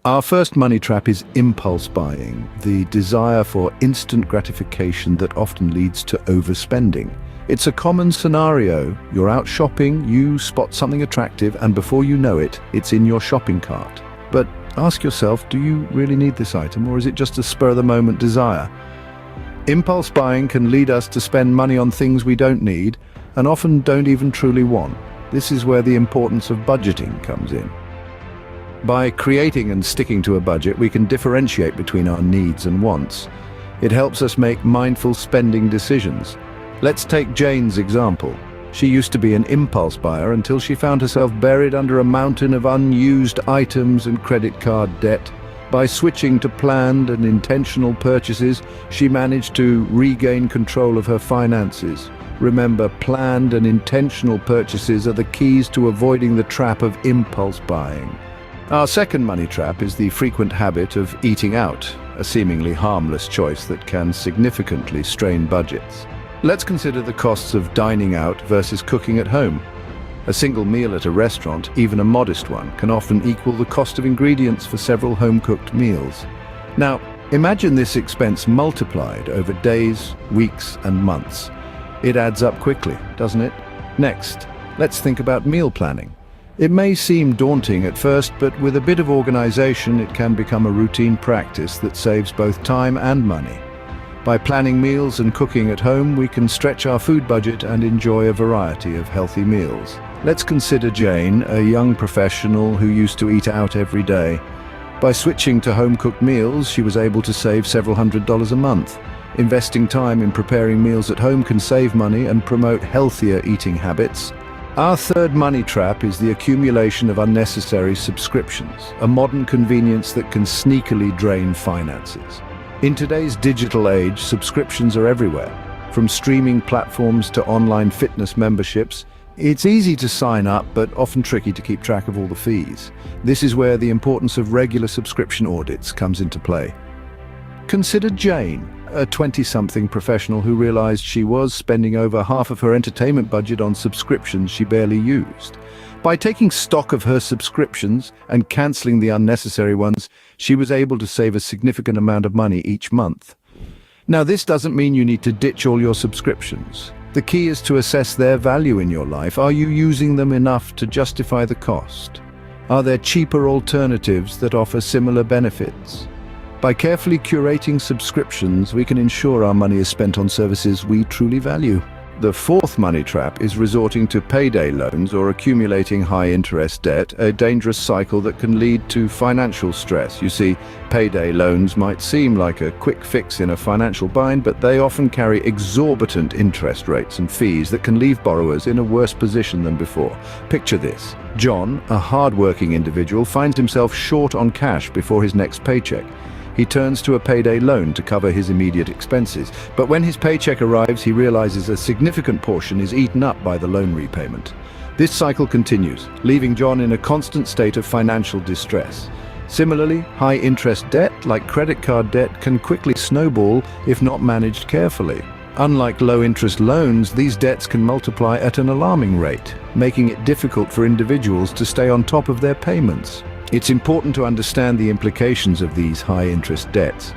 Our first money trap is impulse buying, the desire for instant gratification that often leads to overspending. It's a common scenario. You're out shopping, you spot something attractive, and before you know it, it's in your shopping cart. But ask yourself, do you really need this item, or is it just a spur-of-the-moment desire? Impulse buying can lead us to spend money on things we don't need, and often don't even truly want. This is where the importance of budgeting comes in. By creating and sticking to a budget, we can differentiate between our needs and wants. It helps us make mindful spending decisions. Let's take Jane's example. She used to be an impulse buyer until she found herself buried under a mountain of unused items and credit card debt. By switching to planned and intentional purchases, she managed to regain control of her finances. Remember, planned and intentional purchases are the keys to avoiding the trap of impulse buying. Our second money trap is the frequent habit of eating out, a seemingly harmless choice that can significantly strain budgets. Let's consider the costs of dining out versus cooking at home. A single meal at a restaurant, even a modest one, can often equal the cost of ingredients for several home-cooked meals. Now, imagine this expense multiplied over days, weeks, and months. It adds up quickly, doesn't it? Next, let's think about meal planning. It may seem daunting at first, but with a bit of organization, it can become a routine practice that saves both time and money. By planning meals and cooking at home, we can stretch our food budget and enjoy a variety of healthy meals. Let's consider Jane, a young professional who used to eat out every day. By switching to home-cooked meals, she was able to save several $100s a month. Investing time in preparing meals at home can save money and promote healthier eating habits. Our third money trap is the accumulation of unnecessary subscriptions, a modern convenience that can sneakily drain finances. In today's digital age, subscriptions are everywhere. From streaming platforms to online fitness memberships, it's easy to sign up, but often tricky to keep track of all the fees. This is where the importance of regular subscription audits comes into play. Consider Jane, a 20-something professional who realized she was spending over half of her entertainment budget on subscriptions she barely used. By taking stock of her subscriptions and canceling the unnecessary ones, she was able to save a significant amount of money each month. Now, this doesn't mean you need to ditch all your subscriptions. The key is to assess their value in your life. Are you using them enough to justify the cost? Are there cheaper alternatives that offer similar benefits? By carefully curating subscriptions, we can ensure our money is spent on services we truly value. The fourth money trap is resorting to payday loans or accumulating high-interest debt, a dangerous cycle that can lead to financial stress. You see, payday loans might seem like a quick fix in a financial bind, but they often carry exorbitant interest rates and fees that can leave borrowers in a worse position than before. Picture this. John, a hard-working individual, finds himself short on cash before his next paycheck. He turns to a payday loan to cover his immediate expenses, but when his paycheck arrives, he realizes a significant portion is eaten up by the loan repayment. This cycle continues, leaving John in a constant state of financial distress. Similarly, high-interest debt, like credit card debt, can quickly snowball if not managed carefully. Unlike low-interest loans, these debts can multiply at an alarming rate, making it difficult for individuals to stay on top of their payments. It's important to understand the implications of these high-interest debts.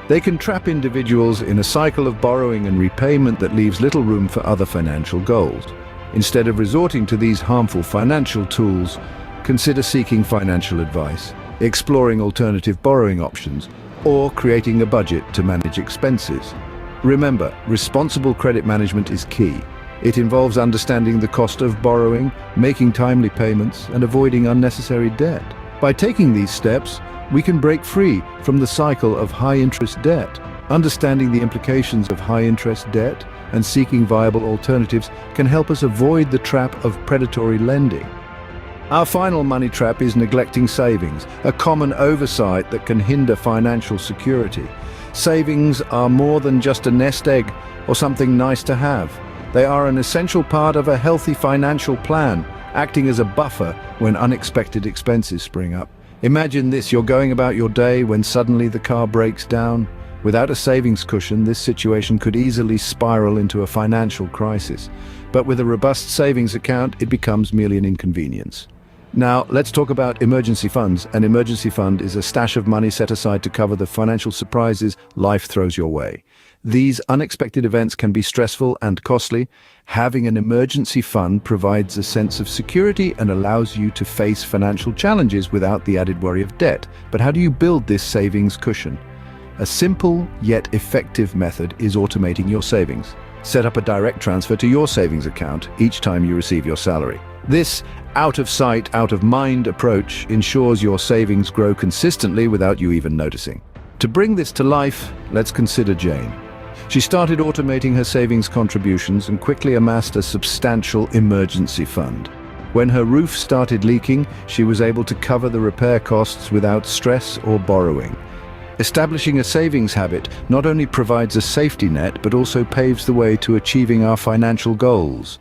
They can trap individuals in a cycle of borrowing and repayment that leaves little room for other financial goals. Instead of resorting to these harmful financial tools, consider seeking financial advice, exploring alternative borrowing options, or creating a budget to manage expenses. Remember, responsible credit management is key. It involves understanding the cost of borrowing, making timely payments, and avoiding unnecessary debt. By taking these steps, we can break free from the cycle of high-interest debt. Understanding the implications of high-interest debt and seeking viable alternatives can help us avoid the trap of predatory lending. Our final money trap is neglecting savings, a common oversight that can hinder financial security. Savings are more than just a nest egg or something nice to have. They are an essential part of a healthy financial plan, acting as a buffer when unexpected expenses spring up. Imagine this: you're going about your day when suddenly the car breaks down. Without a savings cushion, this situation could easily spiral into a financial crisis. But with a robust savings account, it becomes merely an inconvenience. Now, let's talk about emergency funds. An emergency fund is a stash of money set aside to cover the financial surprises life throws your way. These unexpected events can be stressful and costly. Having an emergency fund provides a sense of security and allows you to face financial challenges without the added worry of debt. But how do you build this savings cushion? A simple yet effective method is automating your savings. Set up a direct transfer to your savings account each time you receive your salary. This out-of-sight, out-of-mind approach ensures your savings grow consistently without you even noticing. To bring this to life, let's consider Jane. She started automating her savings contributions and quickly amassed a substantial emergency fund. When her roof started leaking, she was able to cover the repair costs without stress or borrowing. Establishing a savings habit not only provides a safety net, but also paves the way to achieving our financial goals.